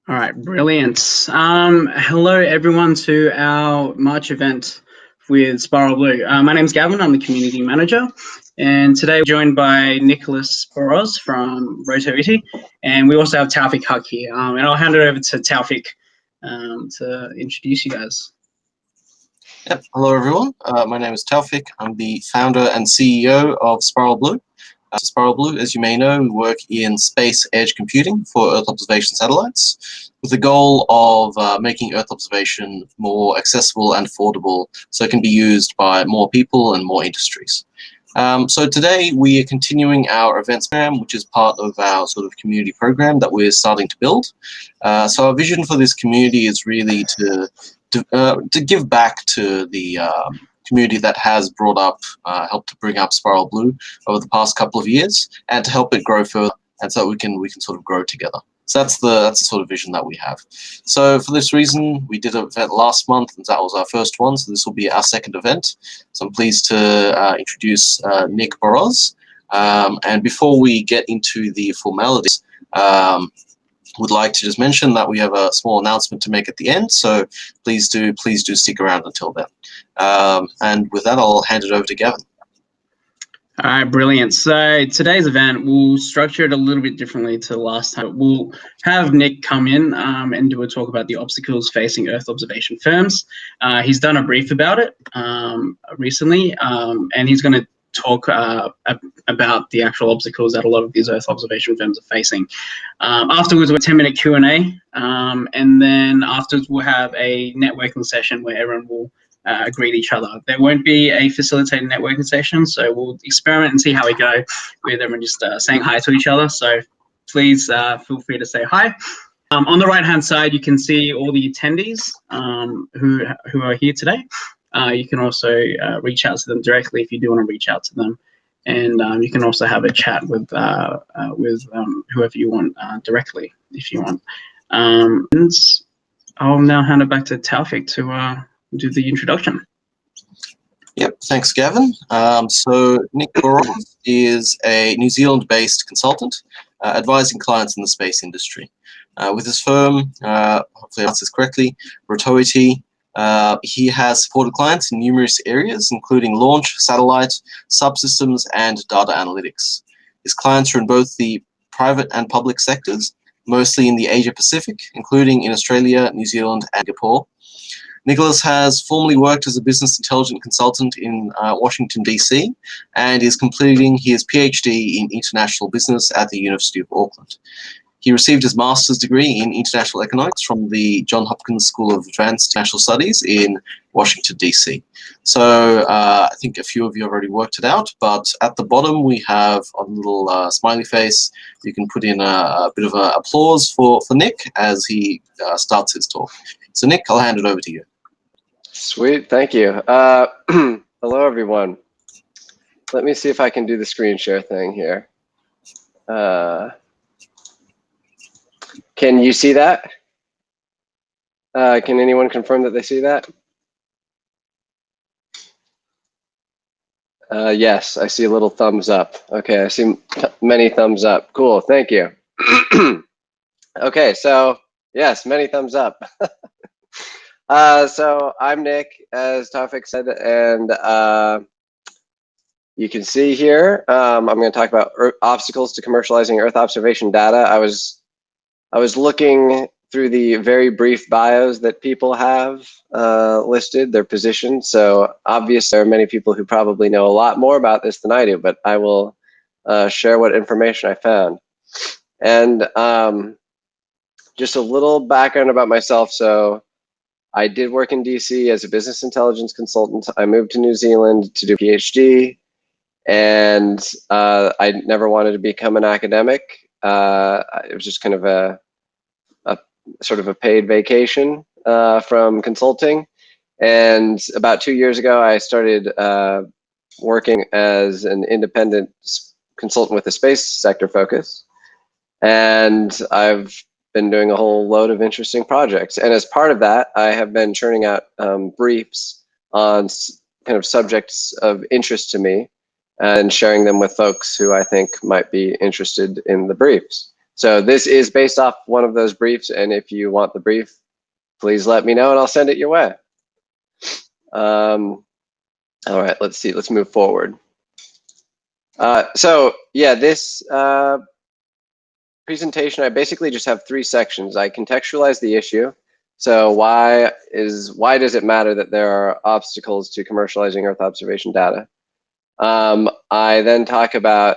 All right, brilliant. Hello, everyone, to our March event with Spiral Blue. My name's Gavin. I'm the community manager, and today we're joined by Nicholas Boroz from RotoITI, and we also have Taufik Huck here. And I'll hand it over to Taufik to introduce you guys. Yep. Hello, everyone. My name is Taufik. I'm the founder and CEO of Spiral Blue. Spiral Blue, as you may know, we work in space edge computing for Earth observation satellites with the goal of making Earth observation more accessible and affordable so it can be used by more people and more industries. So today we are continuing our events program, which is part of our sort of community program that we're starting to build. So our vision for this community is really to give back to the community that has helped to bring up Spiral Blue over the past couple of years, and to help it grow further, and so we can sort of grow together. So that's the sort of vision that we have. So for this reason, we did an event last month, and that was our first one. So this will be our second event. So I'm pleased to introduce Nick Boroz. And before we get into the formalities, would like to just mention that we have a small announcement to make at the end, so please do stick around until then. And with that, I'll hand it over to Gavin. All right, brilliant. So today's event, we'll structure it a little bit differently to last time. We'll have Nick come in and do a talk about the obstacles facing Earth observation firms. He's done a brief about it recently, and he's going to talk about the actual obstacles that a lot of these Earth observation firms are facing. Afterwards, we'll have a 10-minute Q&A, and then afterwards we'll have a networking session where everyone will greet each other. There won't be a facilitated networking session, so we'll experiment and see how we go with everyone just saying hi to each other. So please feel free to say hi. On the right-hand side, you can see all the attendees who are here today. You can also reach out to them directly if you do want to reach out to them, and you can also have a chat with whoever you want directly if you want. And I'll now hand it back to Taufik to do the introduction. Yep, thanks, Gavin. So Nick Boroz is a New Zealand-based consultant advising clients in the space industry. With his firm, hopefully I answer this correctly, RotoITI, he has supported clients in numerous areas, including launch, satellite, subsystems, and data analytics. His clients are in both the private and public sectors, mostly in the Asia-Pacific, including in Australia, New Zealand, and Singapore. Nicholas has formerly worked as a business intelligence consultant in Washington, D.C., and is completing his PhD in international business at the University of Auckland. He received his master's degree in international economics from the Johns Hopkins School of Advanced International Studies in Washington, D.C. So I think a few of you have already worked it out, but at the bottom we have a little smiley face. You can put in a bit of applause for Nick as he starts his talk. So Nick, I'll hand it over to you. Sweet, thank you. Hello, everyone. Let me see if I can do the screen share thing here. Can you see that? Can anyone confirm that they see that? Yes, I see a little thumbs up. Okay, I see many thumbs up. Cool, thank you. Okay, so yes, many thumbs up. So I'm Nick, as Taufik said, and you can see here, I'm going to talk about obstacles to commercializing Earth observation data. I was looking through the very brief bios that people have listed, their positions. So obviously there are many people who probably know a lot more about this than I do, but I will share what information I found. And just a little background about myself. So I did work in DC as a business intelligence consultant. I moved to New Zealand to do a PhD, and I never wanted to become an academic. It was just kind of a sort of a paid vacation from consulting. And about 2 years ago, I started working as an independent consultant with a space sector focus. And I've been doing a whole load of interesting projects. And as part of that, I have been churning out briefs on kind of subjects of interest to me and sharing them with folks who I think might be interested in the briefs. So this is based off one of those briefs, and if you want the brief, please let me know and I'll send it your way. All right, let's see, let's move forward. So yeah, this presentation, I basically just have 3 sections. I contextualize the issue. So why does it matter that there are obstacles to commercializing Earth observation data? I then talk about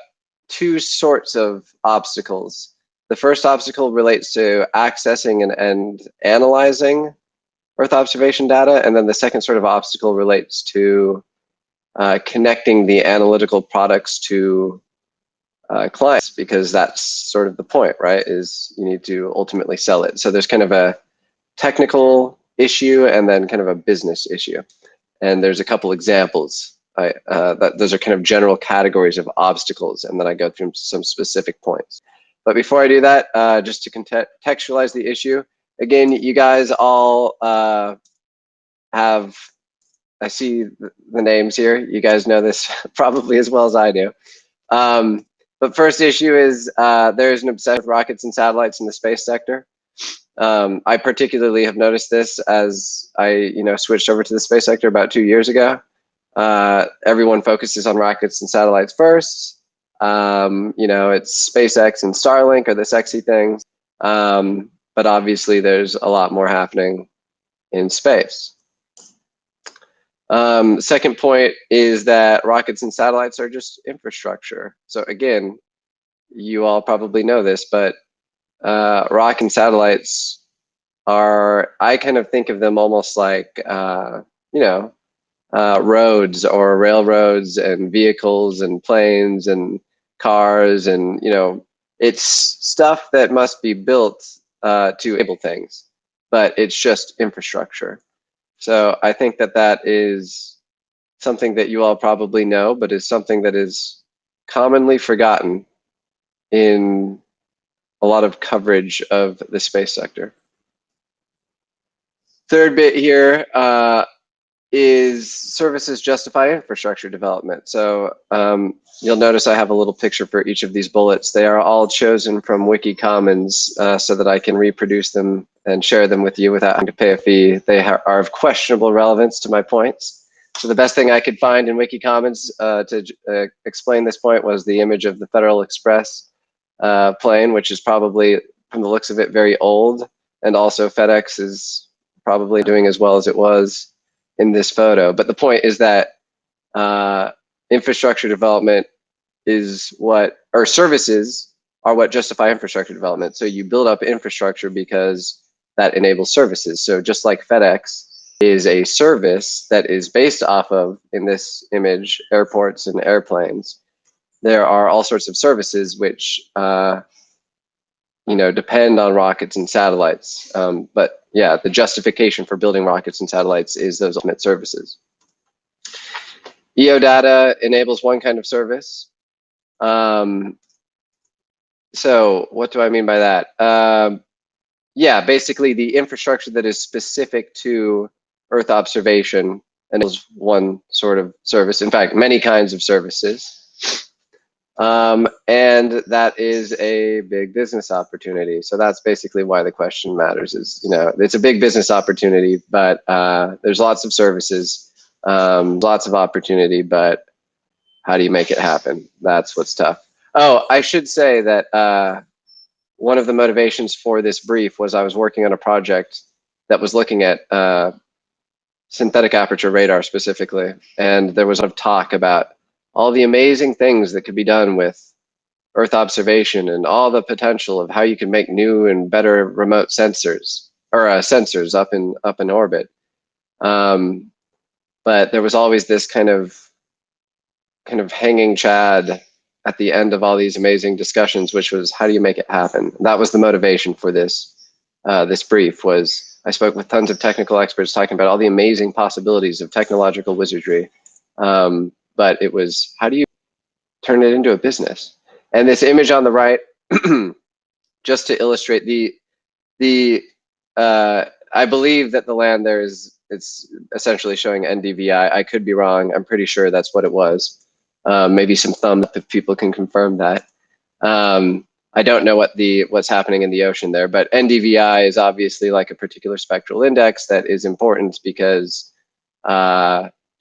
2 sorts of obstacles. The first obstacle relates to accessing and analyzing Earth observation data, and then the second sort of obstacle relates to connecting the analytical products to clients, because that's sort of the point, right? Is you need to ultimately sell it. So there's kind of a technical issue and then kind of a business issue. And there's a couple examples. Those are kind of general categories of obstacles, and then I go through some specific points. But before I do that, just to contextualize the issue, again, you guys all have, I see the names here. You guys know this probably as well as I do. But first issue is there's an obsession with rockets and satellites in the space sector. I particularly have noticed this as I switched over to the space sector about 2 years ago. Everyone focuses on rockets and satellites first. It's SpaceX and Starlink are the sexy things. But obviously there's a lot more happening in space. Second point is that rockets and satellites are just infrastructure. So again, you all probably know this, but rocket and satellites are, I kind of think of them almost like, roads or railroads and vehicles and planes and cars, and it's stuff that must be built to enable things, but it's just infrastructure. So I think that that is something that you all probably know, but is something that is commonly forgotten in a lot of coverage of the space sector. Third bit here is services justify infrastructure development. So you'll notice I have a little picture for each of these bullets. They are all chosen from Wiki Commons so that I can reproduce them and share them with you without having to pay a fee. They are of questionable relevance to my points. So the best thing I could find in Wiki Commons to explain this point was the image of the Federal Express plane, which is probably, from the looks of it, very old. And also FedEx is probably doing as well as it was in this photo. But the point is that infrastructure development is what, or services are what justify infrastructure development. So you build up infrastructure because that enables services. So just like FedEx is a service that is based off of, in this image, airports and airplanes, there are all sorts of services which depend on rockets and satellites. But yeah, the justification for building rockets and satellites is those ultimate services. EOData enables one kind of service. So what do I mean by that? Yeah, basically the infrastructure that is specific to Earth observation enables one sort of service. In fact, many kinds of services. And that is a big business opportunity. So that's basically why the question matters is, it's a big business opportunity, but there's lots of services, lots of opportunity, but how do you make it happen? That's what's tough. Oh, I should say that one of the motivations for this brief was I was working on a project that was looking at synthetic aperture radar specifically, and there was a lot of talk about all the amazing things that could be done with Earth observation and all the potential of how you can make new and better remote sensors, or sensors up in orbit. But there was always this kind of hanging chad at the end of all these amazing discussions, which was, how do you make it happen? That was the motivation for this this brief. Was I spoke with tons of technical experts talking about all the amazing possibilities of technological wizardry. But it was, how do you turn it into a business? And this image on the right, just to illustrate I believe that the land there it's essentially showing NDVI. I could be wrong. I'm pretty sure that's what it was. Maybe some thumbs up if people can confirm that. I don't know what's happening in the ocean there, but NDVI is obviously like a particular spectral index that is important because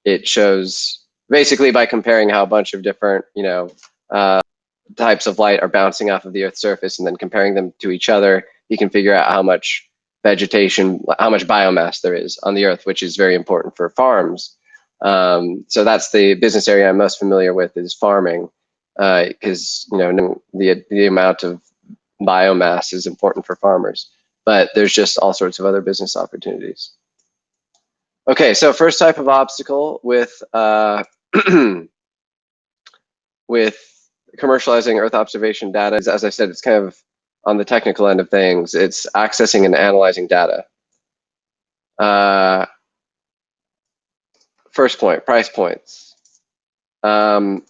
it shows basically by comparing how a bunch of different, types of light are bouncing off of the Earth's surface and then comparing them to each other, you can figure out how much vegetation, how much biomass there is on the Earth, which is very important for farms. So that's the business area I'm most familiar with, is farming, because the amount of biomass is important for farmers. But there's just all sorts of other business opportunities. Okay, so first type of obstacle with with commercializing Earth observation data is, as I said, it's kind of on the technical end of things. It's accessing and analyzing data. First point, price points. Earth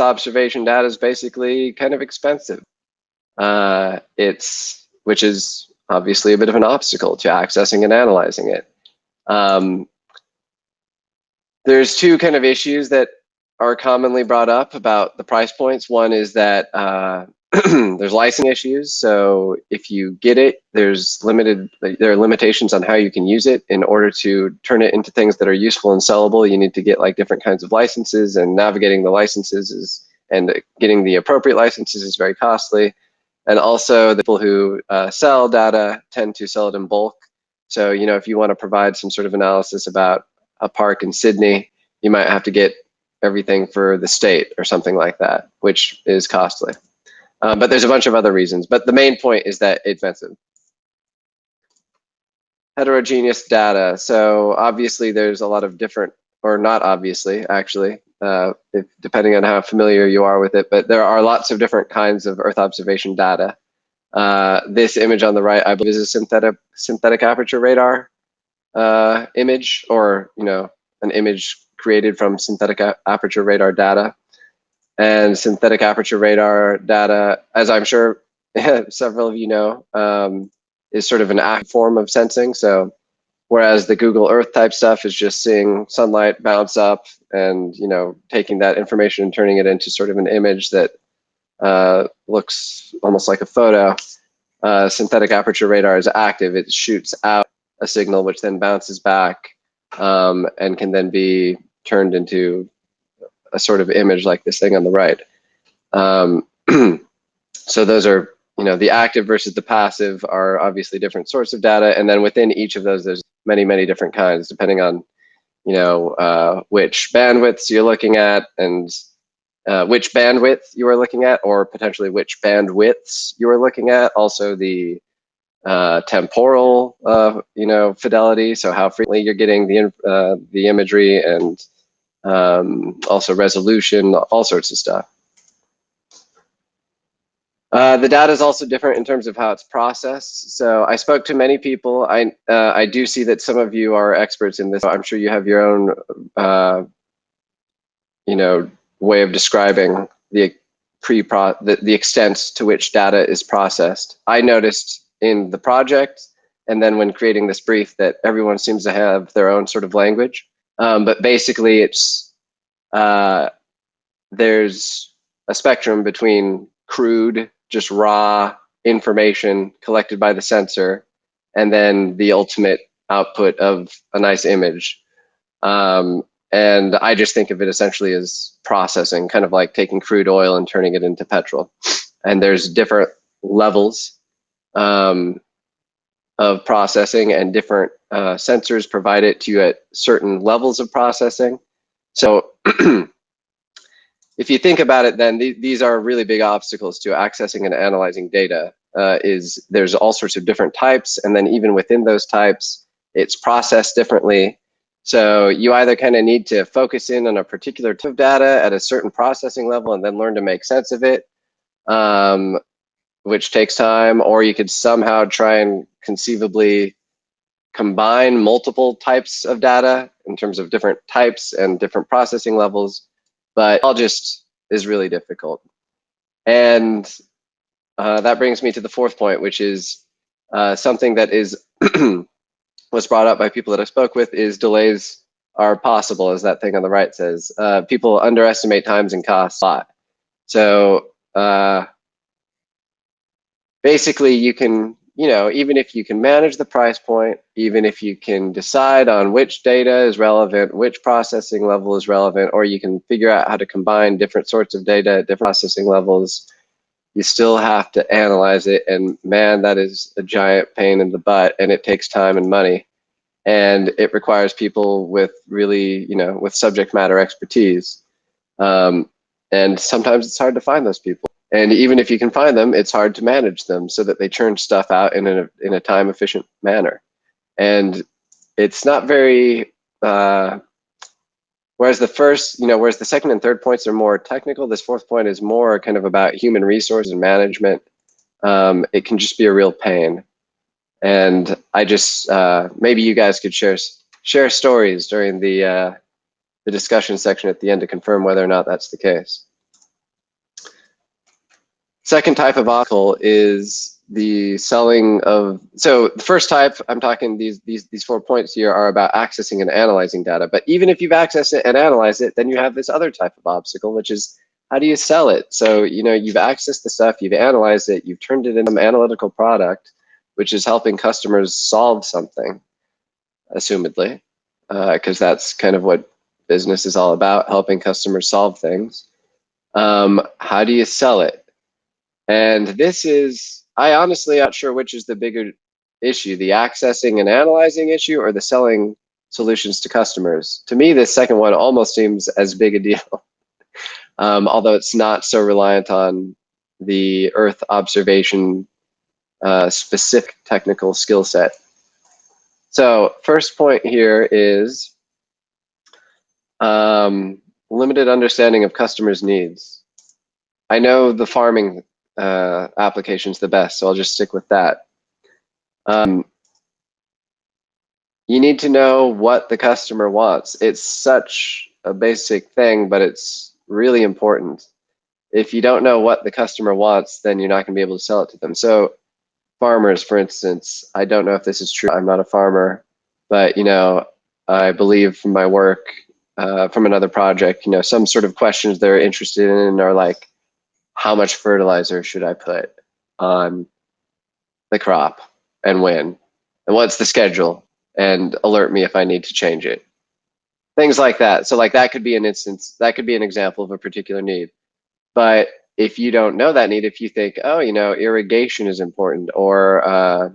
observation data is basically kind of expensive. Which is obviously a bit of an obstacle to accessing and analyzing it. There's two kind of issues that are commonly brought up about the price points. One is that there's licensing issues. So if you get it, there are limitations on how you can use it. In order to turn it into things that are useful and sellable, you need to get like different kinds of licenses, and navigating the licenses and getting the appropriate licenses is very costly. And also the people who sell data tend to sell it in bulk. So, if you want to provide some sort of analysis about a park in Sydney, you might have to get everything for the state or something like that, which is costly. But there's a bunch of other reasons. But the main point is that it's expensive. Heterogeneous data. So obviously there's a lot of different, or not obviously, actually, depending on how familiar you are with it, but there are lots of different kinds of Earth observation data. This image on the right, I believe, is a synthetic aperture radar image, or an image created from synthetic aperture radar data. And synthetic aperture radar data, as I'm sure several of you know, is sort of an active form of sensing. So whereas the Google Earth type stuff is just seeing sunlight bounce up and taking that information and turning it into sort of an image that looks almost like a photo, synthetic aperture radar is active. It shoots out a signal which then bounces back and can then be turned into a sort of image like this thing on the right. So those are, the active versus the passive are obviously different sorts of data. And then within each of those, there's many, many different kinds, depending on, which bandwidths you're looking at, and which bandwidth you are looking at, or potentially which bandwidths you are looking at. Also the temporal, fidelity. So how frequently you're getting the imagery, and also resolution, all sorts of stuff. The data is also different in terms of how it's processed. So I spoke to many people. I do see that some of you are experts in this. I'm sure you have your own, way of describing the extent to which data is processed. I noticed in the project, and then when creating this brief, that everyone seems to have their own sort of language. But basically, it's there's a spectrum between crude, just raw information collected by the sensor, and then the ultimate output of a nice image. And I just think of it essentially as processing, kind of like taking crude oil and turning it into petrol. And there's different levels of processing, and different sensors provide it to you at certain levels of processing. So if you think about it, then these are really big obstacles to accessing and analyzing data. There's all sorts of different types, and then even within those types, it's processed differently. So you either kind of need to focus in on a particular type of data at a certain processing level and then learn to make sense of it, which takes time, or you could somehow try and conceivably combine multiple types of data in terms of different types and different processing levels, but all just is really difficult. And that brings me to the fourth point, which is something that is was brought up by people that I spoke with, is delays are possible, as that thing on the right says. People underestimate times and costs a lot. So basically you can, even if you can manage the price point, even if you can decide on which data is relevant, which processing level is relevant, or you can figure out how to combine different sorts of data at different processing levels, you still have to analyze it. And man, that is a giant pain in the butt, and it takes time and money. And it requires people with really, with subject matter expertise. And sometimes it's hard to find those people. And even if you can find them, it's hard to manage them so that they churn stuff out in a time efficient manner. And it's not very, whereas the second and third points are more technical, this fourth point is more kind of about human resources and management. It can just be a real pain. And I just, maybe you guys could share stories during the discussion section at the end to confirm whether or not that's the case. Second type of obstacle is the selling of, so the first type, I'm talking these 4 points here are about accessing and analyzing data. But even if you've accessed it and analyzed it, then you have this other type of obstacle, which is how do you sell it? So, you've accessed the stuff, you've analyzed it, you've turned it into an analytical product, which is helping customers solve something, assumedly, because that's kind of what business is all about, helping customers solve things. How do you sell it? And this is, I honestly not sure which is the bigger issue, the accessing and analyzing issue or the selling solutions to customers. To me, this second one almost seems as big a deal, although it's not so reliant on the Earth observation specific technical skill set. So first point here is limited understanding of customers' needs. I know the farming application's the best, so I'll just stick with that. You need to know what the customer wants. It's such a basic thing, but it's really important. If you don't know what the customer wants, then you're not going to be able to sell it to them. So farmers, for instance, I don't know if this is true. I'm not a farmer, but I believe from my work, from another project, some sort of questions they're interested in are like, how much fertilizer should I put on the crop and when? And what's the schedule? And alert me if I need to change it. Things like that. So like that could be an instance, that could be an example of a particular need. But if you don't know that need, if you think, oh, irrigation is important, or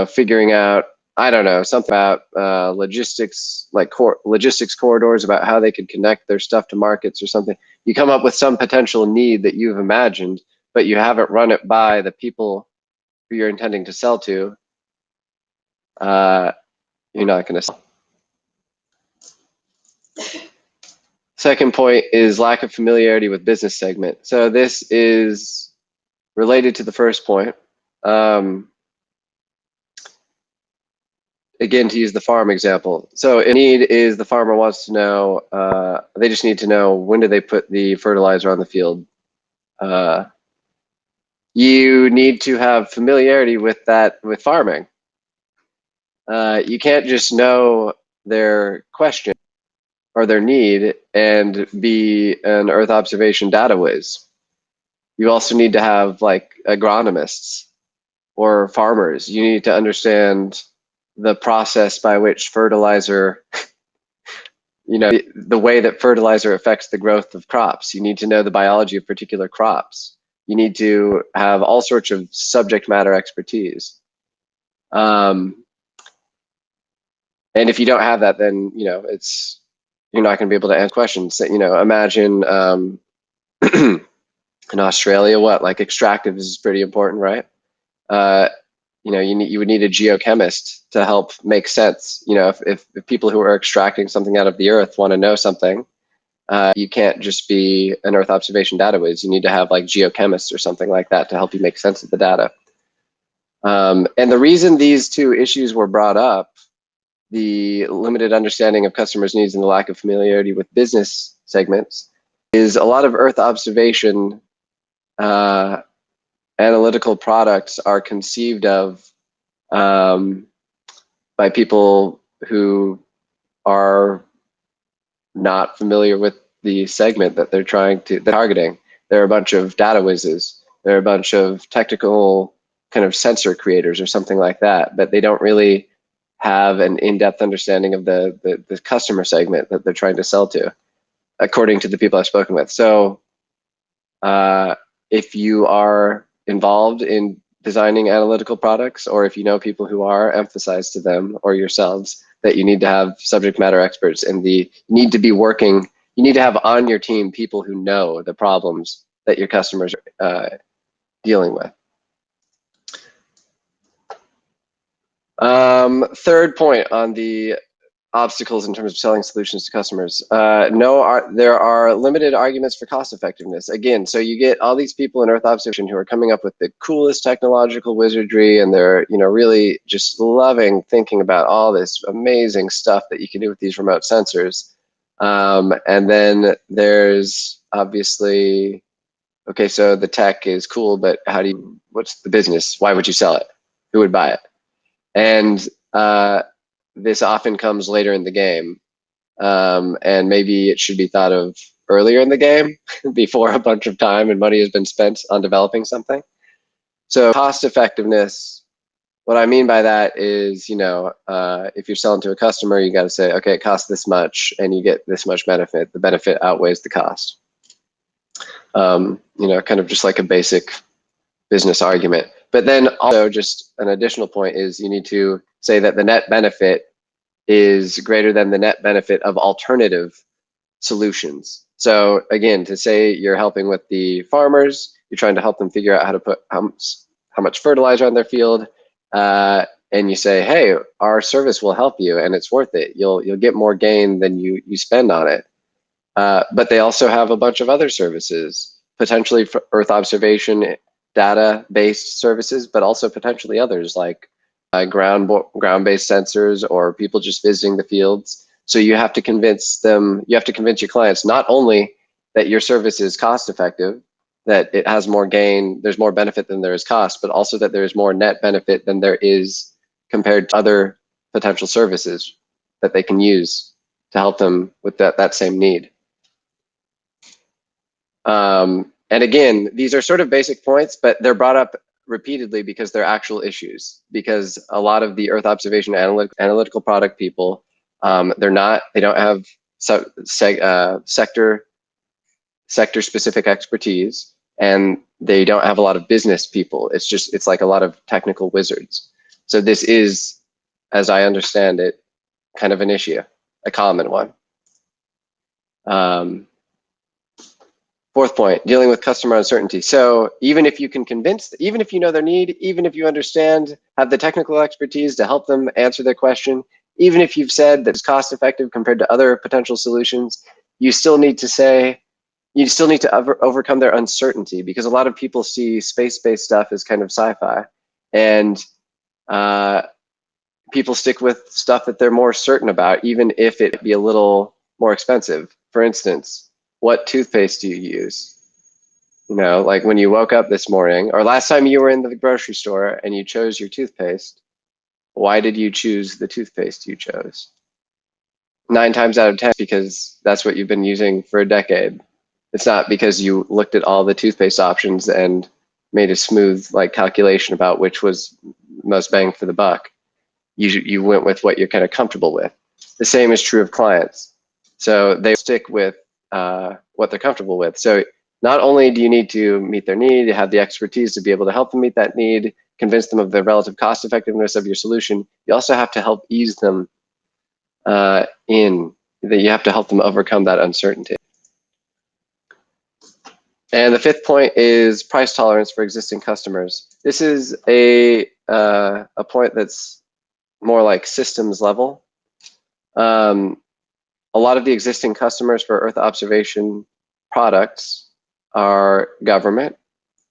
figuring out, I don't know, something about logistics, like logistics corridors, about how they could connect their stuff to markets or something. You come up with some potential need that you've imagined, but you haven't run it by the people who you're intending to sell to. You're not going to sell. Second point is lack of familiarity with business segment. So this is related to the first point. Again, to use the farm example. So a need is the farmer wants to know, they just need to know when do they put the fertilizer on the field. You need to have familiarity with that, with farming. You can't just know their question or their need and be an Earth observation data whiz. You also need to have like agronomists or farmers. You need to understand the process by which fertilizer, the way that fertilizer affects the growth of crops. You need to know the biology of particular crops. You need to have all sorts of subject matter expertise. And if you don't have that, then, you're not going to be able to answer questions. Imagine in Australia, like extractive is pretty important, right? You would need a geochemist to help make sense. If people who are extracting something out of the earth want to know something, you can't just be an Earth observation data whiz. You need to have like geochemists or something like that to help you make sense of the data. And the reason these two issues were brought up, the limited understanding of customers' needs and the lack of familiarity with business segments, is a lot of Earth observation analytical products are conceived of by people who are not familiar with the segment that they're targeting. There are a bunch of data whizzes They're a bunch of technical kind of sensor creators or something like that, but they don't really have an in-depth understanding of the customer segment that they're trying to sell to, according to the people I've spoken with. So if you are involved in designing analytical products, or if you know people who are, emphasize to them or yourselves that you need to have subject matter experts, and you need to have on your team people who know the problems that your customers are dealing with. Third point on the obstacles in terms of selling solutions to customers. There are limited arguments for cost effectiveness. Again, so you get all these people in Earth observation who are coming up with the coolest technological wizardry, and they're really just loving thinking about all this amazing stuff that you can do with these remote sensors. And then there's obviously, okay, so the tech is cool, but what's the business? Why would you sell it? Who would buy it? And this often comes later in the game, and maybe it should be thought of earlier in the game before a bunch of time and money has been spent on developing something. So cost effectiveness, what I mean by that is, if you're selling to a customer, you got to say, okay, it costs this much and you get this much benefit. The benefit outweighs the cost. Kind of just like a basic business argument. But then also just an additional point is you need to say that the net benefit is greater than the net benefit of alternative solutions. So again, to say you're helping with the farmers, you're trying to help them figure out how to put how much fertilizer on their field, and you say, hey, our service will help you and it's worth it. You'll get more gain than you spend on it. But they also have a bunch of other services, potentially for Earth observation, data-based services, but also potentially others like ground-based sensors or people just visiting the fields. So you have to convince your clients not only that your service is cost-effective, that it has more gain, there's more benefit than there is cost, but also that there is more net benefit than there is compared to other potential services that they can use to help them with that same need. And again, these are sort of basic points, but they're brought up repeatedly because they're actual issues. Because a lot of the Earth observation analytical product people, they don't have sector specific expertise, and they don't have a lot of business people. It's like a lot of technical wizards. So this is, as I understand it, kind of an issue, a common one. Fourth point, dealing with customer uncertainty. So even if you can convince, even if you know their need, even if you understand, have the technical expertise to help them answer their question, even if you've said that it's cost effective compared to other potential solutions, you still need to overcome their uncertainty, because a lot of people see space-based stuff as kind of sci-fi, and people stick with stuff that they're more certain about, even if it be a little more expensive. For instance, what toothpaste do you use? Like when you woke up this morning, or last time you were in the grocery store and you chose your toothpaste, why did you choose the toothpaste you chose? 9 times out of 10, because that's what you've been using for a decade. It's not because you looked at all the toothpaste options and made a smooth calculation about which was most bang for the buck. You went with what you're kind of comfortable with. The same is true of clients. So they stick with what they're comfortable with. So not only do you need to meet their need, you have the expertise to be able to help them meet that need, convince them of the relative cost effectiveness of your solution, you also have to help ease them you have to help them overcome that uncertainty. And the fifth point is price tolerance for existing customers. This is a point that's more like systems level. A lot of the existing customers for Earth observation products are government,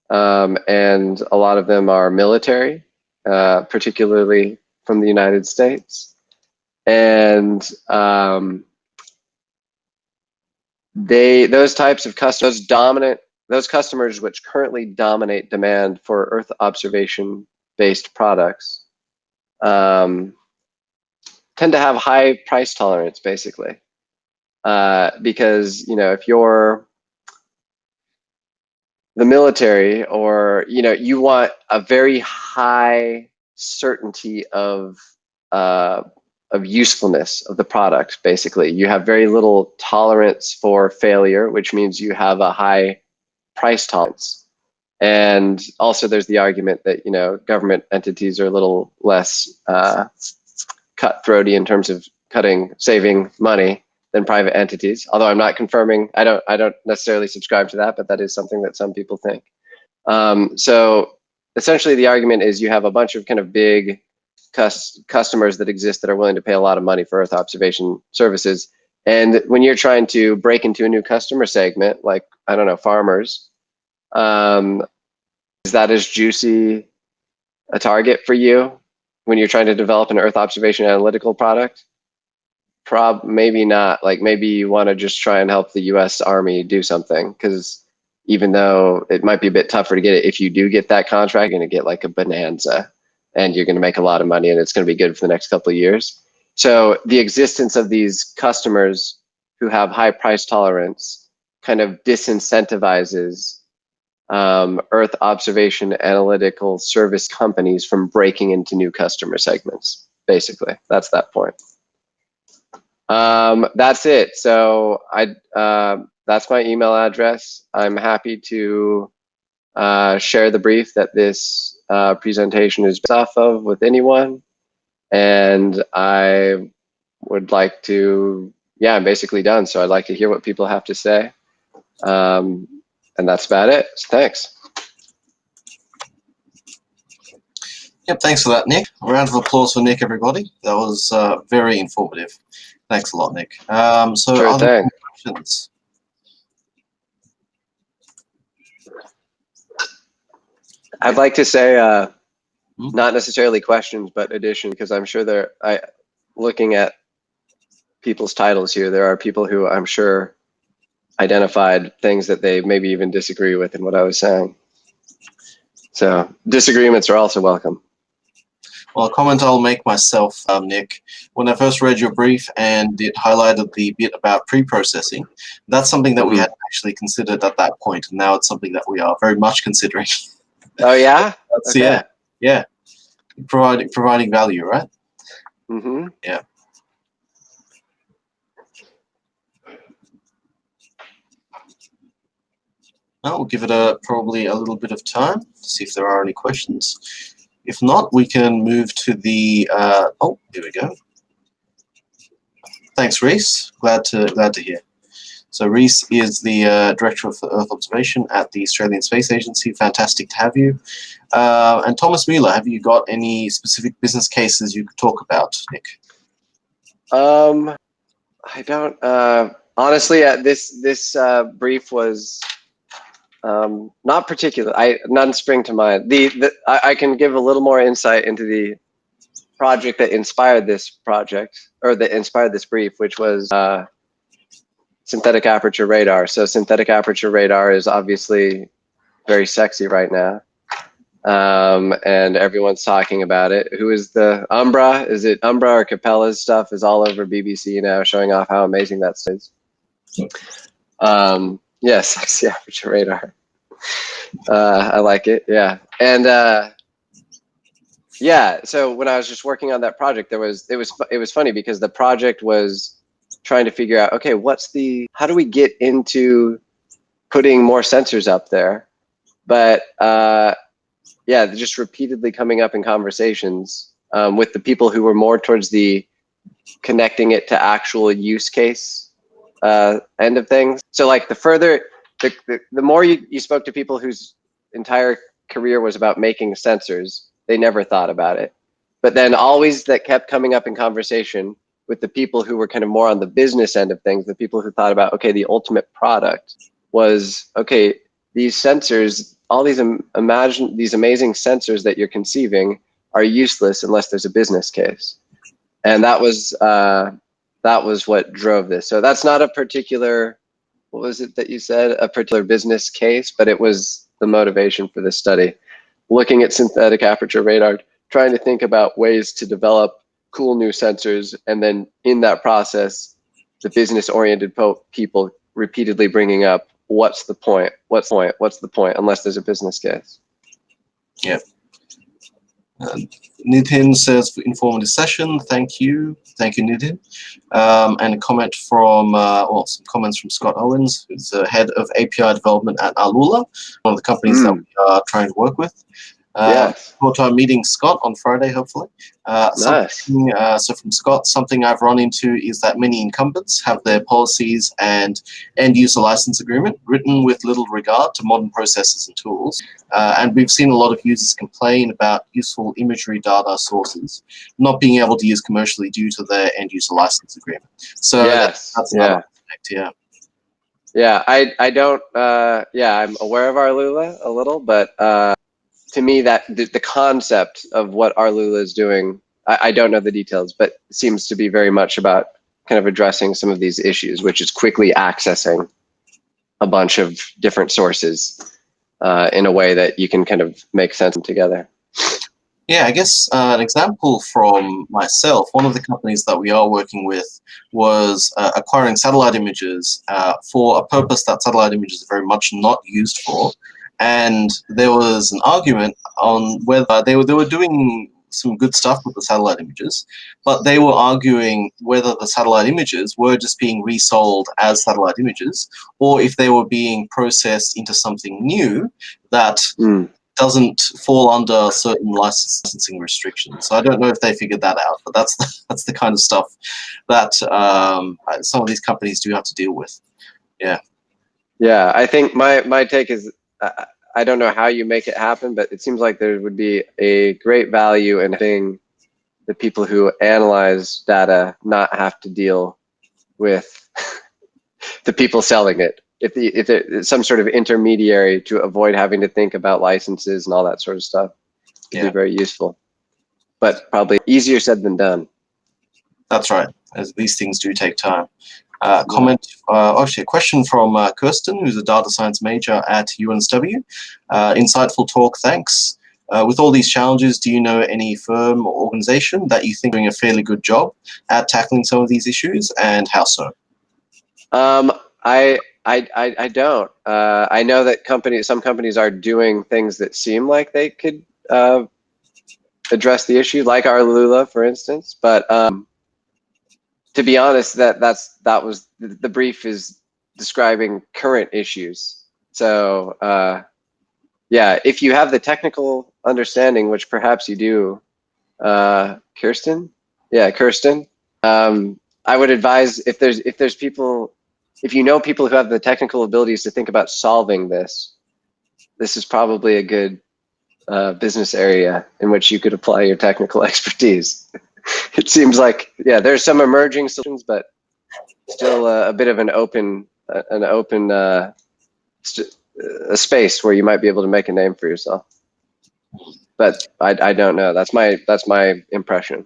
and a lot of them are military, particularly from the United States. And those types of customers, those customers which currently dominate demand for Earth observation-based products, tend to have high price tolerance, basically. Because if you're the military, or you want a very high certainty of usefulness of the product. Basically, you have very little tolerance for failure, which means you have a high price tolerance. And also, there's the argument that government entities are a little less cutthroaty in terms of saving money than private entities. Although I'm not confirming, I don't necessarily subscribe to that, but that is something that some people think. So essentially, the argument is you have a bunch of kind of big customers that exist that are willing to pay a lot of money for Earth observation services. And when you're trying to break into a new customer segment, like, I don't know, farmers, is that as juicy a target for you when you're trying to develop an Earth observation analytical product? Maybe not. Like, maybe you want to just try and help the US Army do something, because even though it might be a bit tougher to get it, if you do get that contract, you're going to get like a bonanza and you're going to make a lot of money and it's going to be good for the next couple of years. So the existence of these customers who have high price tolerance kind of disincentivizes Earth observation analytical service companies from breaking into new customer segments. Basically, that's that point. That's it. So that's my email address. I'm happy to share the brief that this presentation is based off of with anyone. And I would like to, I'm basically done. So I'd like to hear what people have to say. And that's about it. So thanks. Yep, thanks for that, Nick. A round of applause for Nick, everybody. That was very informative. Thanks a lot, Nick. So Sure other thing. questions? I'd like to say, not necessarily questions, but addition, because I'm sure looking at people's titles here, there are people who I'm sure identified things that they maybe even disagree with in what I was saying. So disagreements are also welcome. Well, a comment I'll make myself, Nick, when I first read your brief and it highlighted the bit about pre-processing, that's something that we hadn't actually considered at that point, and now it's something that we are very much considering. Oh yeah? That's, Okay. yeah. Providing value, right? Mm-hmm. Yeah. Well, we'll give it probably a little bit of time to see if there are any questions. If not, we can move to the. Oh, here we go. Thanks, Reese. Glad to hear. So Reese is the Director of Earth Observation at the Australian Space Agency. Fantastic to have you. And Thomas Mueller, have you got any specific business cases you could talk about, Nick? I don't. Honestly, this brief was not particular. None spring to mind. I can give a little more insight into the project that inspired this project, or that inspired this brief, which was synthetic aperture radar. So synthetic aperture radar is obviously very sexy right now, and everyone's talking about it. Who is the Umbra? Is it Umbra or Capella's stuff is all over BBC now, showing off how amazing that is. Yeah, sexy aperture radar. I like it. Yeah, and yeah. So when I was just working on that project, it was funny because the project was trying to figure out, okay, how do we get into putting more sensors up there? But yeah, just repeatedly coming up in conversations with the people who were more towards the connecting it to actual use case end of things. So like the more you spoke to people whose entire career was about making sensors, they never thought about it. But then always that kept coming up in conversation with the people who were kind of more on the business end of things, the people who thought about, okay, the ultimate product was, okay, these sensors, all these these amazing sensors that you're conceiving are useless unless there's a business case. And that was what drove this. So that's not a particular, what was it that you said? A particular business case, but it was the motivation for this study. Looking at synthetic aperture radar, trying to think about ways to develop cool new sensors, and then in that process, the business-oriented people repeatedly bringing up, what's the point? What's the point? Unless there's a business case. Yeah. Nitin says, for informative session, thank you, Nitin. And a comment from, some comments from Scott Owens, who's the head of API development at Alula, one of the companies that we are trying to work with. Yes. Forward to our meeting, Scott, on Friday, hopefully. Nice. So from Scott, something I've run into is that many incumbents have their policies and end-user license agreement written with little regard to modern processes and tools. And we've seen a lot of users complain about useful imagery data sources not being able to use commercially due to their end-user license agreement. So yes. that's another aspect, yeah. Yeah, I don't, I'm aware of Arlula a little, but to me, that the concept of what Arlula is doing, I don't know the details, but it seems to be very much about kind of addressing some of these issues, which is quickly accessing a bunch of different sources in a way that you can kind of make sense of together. Yeah, I guess an example from myself, one of the companies that we are working with was acquiring satellite images for a purpose that satellite images are very much not used for. And there was an argument on whether they were doing some good stuff with the satellite images, but they were arguing whether the satellite images were just being resold as satellite images, or if they were being processed into something new that doesn't fall under certain licensing restrictions. So I don't know if they figured that out, but that's the kind of stuff that some of these companies do have to deal with. Yeah. Yeah, I think my take is, I don't know how you make it happen, but it seems like there would be a great value in having the people who analyze data not have to deal with the people selling it. If there's some sort of intermediary to avoid having to think about licenses and all that sort of stuff, would be very useful. But probably easier said than done. That's right, as these things do take time. Actually a question from Kirsten, who's a data science major at UNSW. Insightful talk, thanks. With all these challenges, do you know any firm or organization that you think are doing a fairly good job at tackling some of these issues, and how so? I don't. I know that some companies are doing things that seem like they could address the issue, like Arlula, for instance. But to be honest, that was the brief is describing current issues. So yeah, if you have the technical understanding, which perhaps you do, Kirsten, I would advise if there's people, if you know people who have the technical abilities to think about solving this, this is probably a good business area in which you could apply your technical expertise. It seems like, yeah, there's some emerging solutions, but still a bit of an open space where you might be able to make a name for yourself. But I don't know. That's my impression.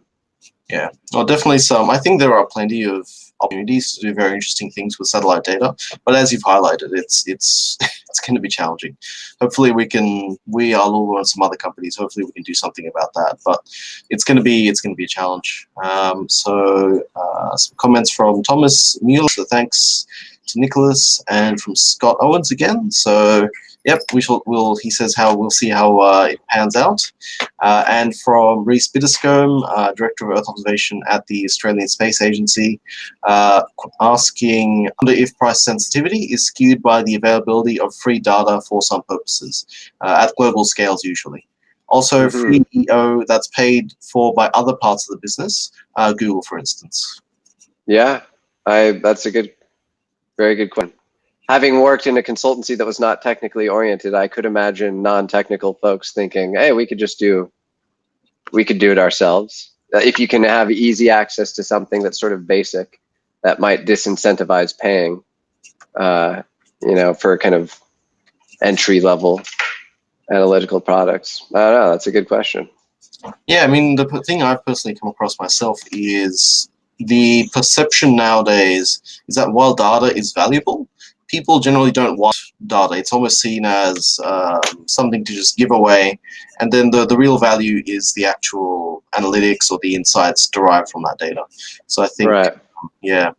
Yeah, well, definitely some. I think there are plenty of opportunities to do very interesting things with satellite data, but as you've highlighted, it's going to be challenging. Hopefully we are Lulu and some other companies, hopefully we can do something about that, but it's going to be a challenge. Some comments from Thomas Mueller, so thanks to Nicholas, and from Scott Owens again. So yep, he says we'll see how it pans out. And from Reese Bitterscombe, Director of Earth Observation at the Australian Space Agency, asking, wonder if price sensitivity is skewed by the availability of free data for some purposes, at global scales usually. Also, free EO that's paid for by other parts of the business, Google, for instance. Yeah, that's a very good question. Having worked in a consultancy that was not technically oriented, I could imagine non-technical folks thinking, hey, we could do it ourselves. If you can have easy access to something that's sort of basic, that might disincentivize paying, for kind of entry-level analytical products. I don't know, that's a good question. Yeah, I mean, the thing I've personally come across myself is the perception nowadays is that while data is valuable, people generally don't want data. It's almost seen as something to just give away, and then the real value is the actual analytics or the insights derived from that data. So I think, yeah.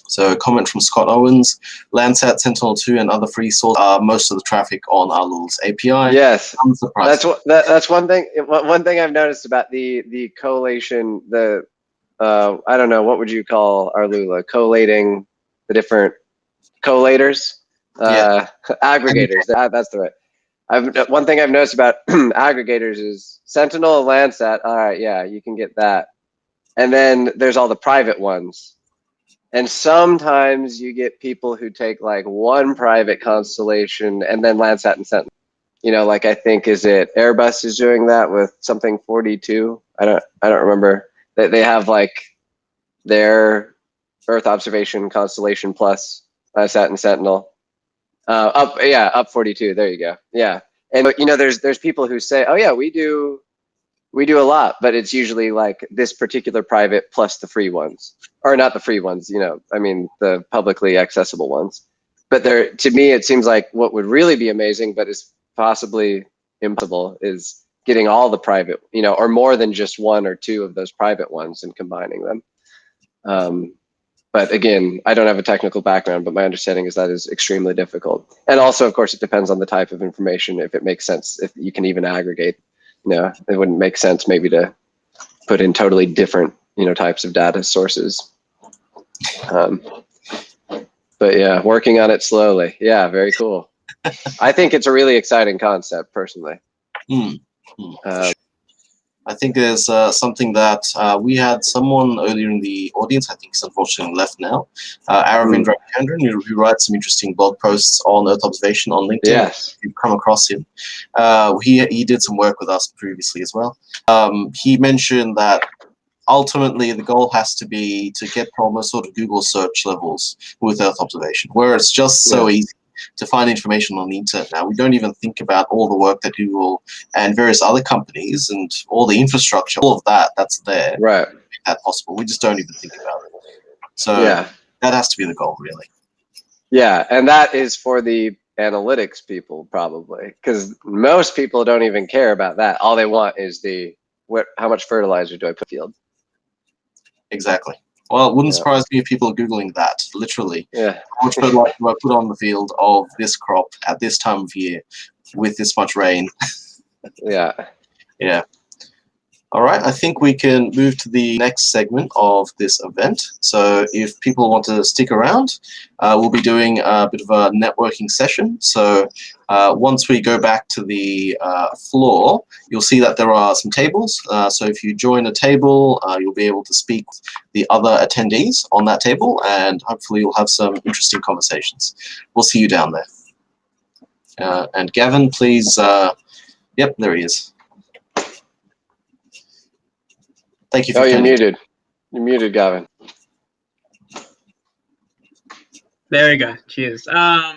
So a comment from Scott Owens, Landsat, Sentinel-2, and other free sources are most of the traffic on our Lulz API. Yes, Unsurprising. that's one thing. One thing I've noticed about the collation, I don't know, what would you call our Lula? Collating the different collators, aggregators. That's the right. One thing I've noticed about aggregators is Sentinel and Landsat. All right, yeah, you can get that, and then there's all the private ones. And sometimes you get people who take like one private constellation and then Landsat and Sentinel. You know, like I think is it Airbus is doing that with something 42. I don't remember. They have like their Earth observation constellation plus Landsat and Sentinel. Up 42. There you go. Yeah, and you know, there's people who say, oh yeah, we do a lot, but it's usually like this particular private plus the free ones, or not the free ones, you know, I mean the publicly accessible ones. But to me, it seems like what would really be amazing, but is possibly impossible, is getting all the private, you know, or more than just one or two of those private ones and combining them. But again, I don't have a technical background, but my understanding is that is extremely difficult. And also, of course, it depends on the type of information, if it makes sense, if you can even aggregate. No, it wouldn't make sense maybe to put in totally different, you know, types of data sources. But yeah, working on it slowly. Yeah, very cool. I think it's a really exciting concept, personally. I think there's something that we had someone earlier in the audience, I think he's unfortunately left now, Aravind Ramachandran, who writes some interesting blog posts on Earth observation on LinkedIn. Yes. You've come across him. He did some work with us previously as well. He mentioned that ultimately the goal has to be to get to almost sort of Google search levels with Earth observation, where it's just so easy to find information on the internet now. We don't even think about all the work that Google and various other companies and all the infrastructure, all of that's there. Right. To make that possible. We just don't even think about it. So that has to be the goal, really. Yeah, and that is for the analytics people probably, because most people don't even care about that. All they want is how much fertilizer do I put in the field? Exactly. Well, it wouldn't surprise me if people are Googling that, literally. Yeah. How much fertilizer do I put on the field of this crop at this time of year with this much rain? Yeah. Yeah. All right, I think we can move to the next segment of this event. So if people want to stick around, we'll be doing a bit of a networking session. So once we go back to the floor, you'll see that there are some tables. So if you join a table, you'll be able to speak with the other attendees on that table, and hopefully you'll have some interesting conversations. We'll see you down there. And Gavin, please, yep, there he is. Thank you for you're muted. You're muted, Gavin. There we go. Cheers. So I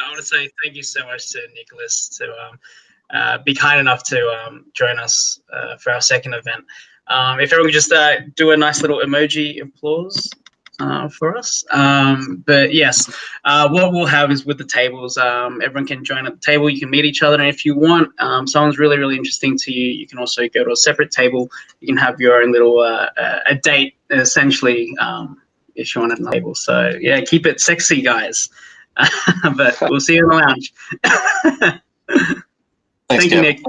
want to say thank you so much to Nicholas to be kind enough to join us for our second event. If everyone could just do a nice little emoji applause for us. But yes, what we'll have is with the tables, everyone can join at the table. You can meet each other, and if you want, someone's really, really interesting to you, you can also go to a separate table. You can have your own little a date, essentially, if you want another table. So yeah, keep it sexy, guys. But we'll see you in the lounge. Thanks, Thank you, Nick.